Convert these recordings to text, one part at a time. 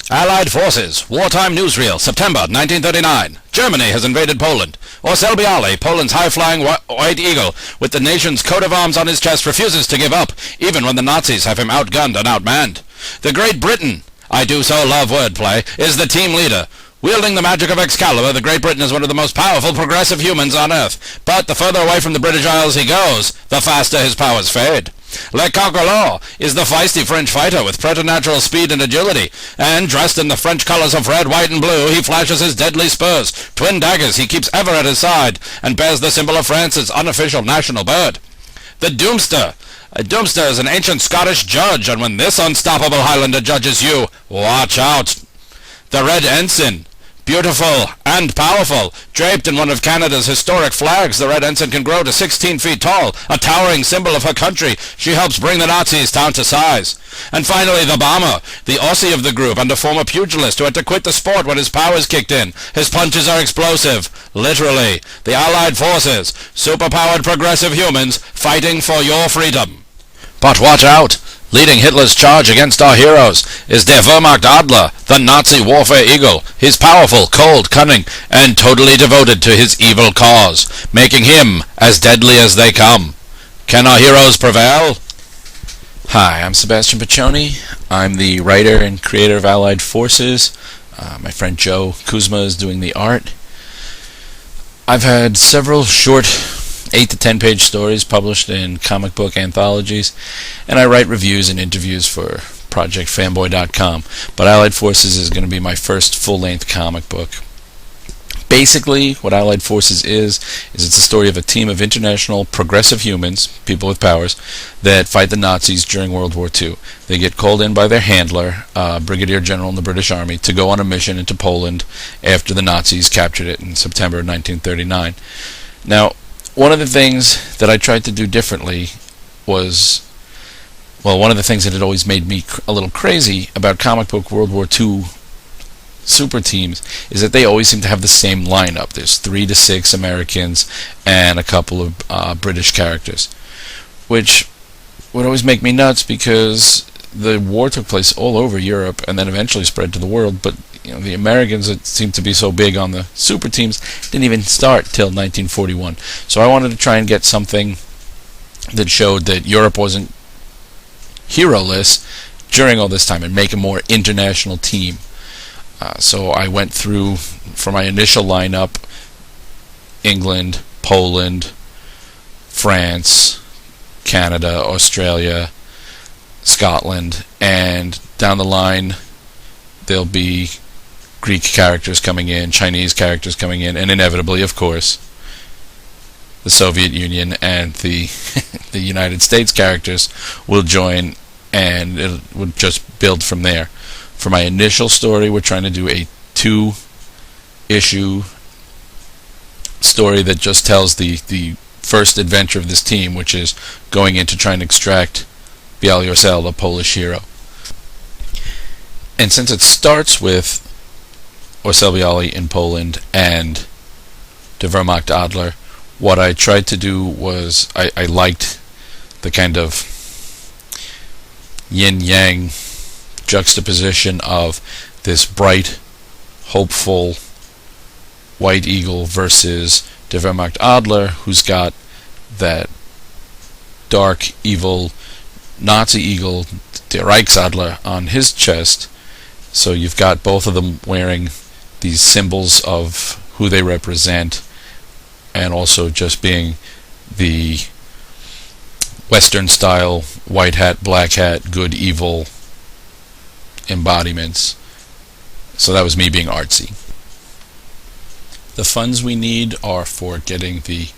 Allied Forces, Wartime Newsreel, September 1939. Germany has invaded Poland. WWII, Poland's high-flying white eagle, with the nation's coat of arms on his chest, refuses to give up, even when the Nazis have him outgunned and outmanned. The Great Britain, I do so love wordplay, is the team leader. Wielding the magic of Excalibur, the Great Britain is one of the most powerful progressive humans on Earth. But the further away from the British Isles he goes, the faster his powers fade. Le Conqueror is the feisty French fighter with preternatural speed and agility, and dressed in the French colors of red, white, and blue, he flashes his deadly spurs, twin daggers he keeps ever at his side, and bears the symbol of France's unofficial national bird. The Doomster. A Doomster is an ancient Scottish judge, and when this unstoppable Highlander judges you, watch out. The Red Ensign. Beautiful and powerful, draped in one of Canada's historic flags, the Red Ensign can grow to 16 feet tall, a towering symbol of her country. She helps bring the Nazis down to size. And finally, the Bomber, the Aussie of the group and a former pugilist who had to quit the sport when his powers kicked in. His punches are explosive. Literally, the Allied Forces, superpowered progressive humans fighting for your freedom. But watch out! Leading Hitler's charge against our heroes is der Wehrmacht Adler, the Nazi warfare eagle. He's powerful, cold, cunning, and totally devoted to his evil cause, making him as deadly as they come. Can our heroes prevail? Hi, I'm Sebastian Piccioni. I'm the writer and creator of Allied Forces. My friend Joe Kuzma is doing the art. I've had several short 8 to 10 page stories published in comic book anthologies, and I write reviews and interviews for ProjectFanboy.com. But Allied Forces is going to be my first full-length comic book. Basically, what Allied Forces is it's a story of a team of international progressive humans, people with powers, that fight the Nazis during World War II. They get called in by their handler, Brigadier General in the British Army, to go on a mission into Poland after the Nazis captured it in September 1939. Now, one of the things that I tried to do differently was, one of the things that had always made me a little crazy about comic book World War II super teams is that they always seem to have the same lineup. There's 3 to 6 Americans and a couple of British characters, which would always make me nuts because the war took place all over Europe and then eventually spread to the world, but the Americans that seemed to be so big on the super teams didn't even start till 1941. So I wanted to try and get something that showed that Europe wasn't hero-less during all this time and make a more international team. So I went through, for my initial lineup, England, Poland, France, Canada, Australia, Scotland, and down the line there'll be Greek characters coming in, Chinese characters coming in, and inevitably, of course, the Soviet Union and the the United States characters will join, and it would just build from there. For my initial story, we're trying to do a 2-issue story that just tells the first adventure of this team, which is going in to try and extract Bialy-Orcel, the Polish hero. And since it starts with Orcel-Bialy in Poland and the Wehrmacht Adler, what I tried to do was I liked the kind of yin-yang juxtaposition of this bright, hopeful white eagle versus the Wehrmacht Adler, who's got that dark, evil Nazi eagle, the Reichsadler, on his chest. So you've got both of them wearing these symbols of who they represent, and also just being the Western style white hat, black hat, good, evil embodiments. So that was me being artsy. The funds we need are for getting the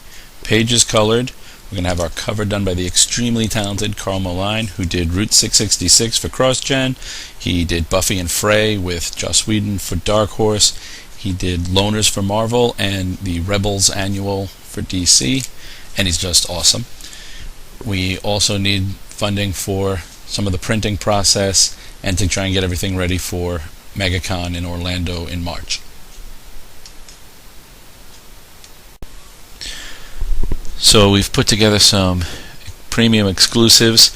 pages colored. We're going to have our cover done by the extremely talented Carl Moline, who did Route 666 for CrossGen. He did Buffy and Frey with Joss Whedon for Dark Horse. He did Loners for Marvel and the Rebels Annual for DC, and he's just awesome. We also need funding for some of the printing process and to try and get everything ready for MegaCon in Orlando in March. So we've put together some premium exclusives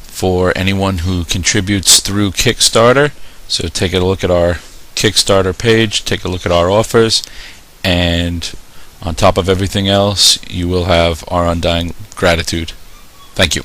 for anyone who contributes through Kickstarter. So take a look at our Kickstarter page, take a look at our offers, and on top of everything else, you will have our undying gratitude. Thank you.